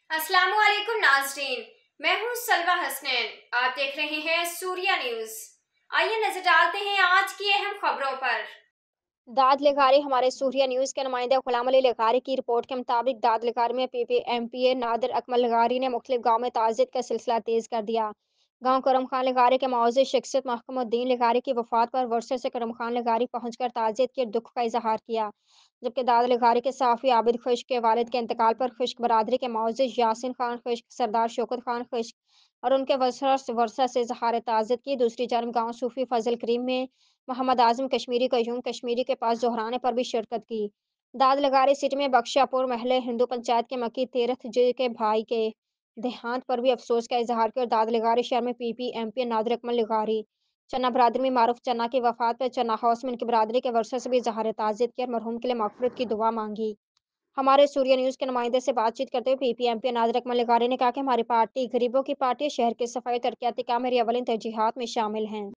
अस्सलाम वालेकुम नाज़रीन, मैं हूँ सलवा हसनैन। आप देख रहे हैं सूर्या न्यूज़। आइए नजर डालते हैं आज की अहम खबरों पर। दाद लिखारी हमारे सूर्या न्यूज़ के नुमाइंदे गुलाम अली लिखारी की रिपोर्ट के मुताबिक दाद लिखारी में PPMPA नादिर अकमल लिखारी ने मुख्तलिफ गाँव में ताज़ियत का सिलसिला तेज़ कर दिया। गाँव करम खान लिखारी के मुअज़्ज़िज़ शख्सियत महकमुद्दीन लिखारी की वफ़ात पर वर्षे से करम खान लिखारी पहुंचकर ताज़ियत के दुख का इजहार किया, जबकि दाद लिखारी के सहाफ़ी आबिद खुश्क के वालिद के इंतकाल पर खुश्क बरादरी के मुअज़्ज़िज़ यासिन खान खुश्क, सरदार शौकत खान खुश्क और उनके वर्सा से इजहार ताज़ियत की। दूसरी जानब गाँव सूफी फजल करीम में मोहम्मद आज़म कश्मीरी कयूम कश्मीरी के पास दोहराने पर भी शिरकत की। दाद लगारी सिटी में बख्शापुर महल हिंदू पंचायत के मकी तीरथ जी के भाई के देहांत पर भी अफसोस का इजहार किया और दाद लगारी शहर में PPMP नादिर अकमल लगारी चन्ना बरादरी में मारूफ चन्ना की वफात पर चन्ना हाउस में इनकी बरादरी के वर्षे से भी इजहार ताज़ियत किया और मरहूम के लिए मगफिरत की दुआ मांगी। हमारे सूर्य न्यूज़ के नुमाइंदे से बातचीत करते हुए PPMP नादिर अकमल लगारी ने कहा कि हमारी पार्टी गरीबों की पार्टी है, शहर की सफाई तरक्याती काम मेरी अवलिन तरजीहात में शामिल हैं।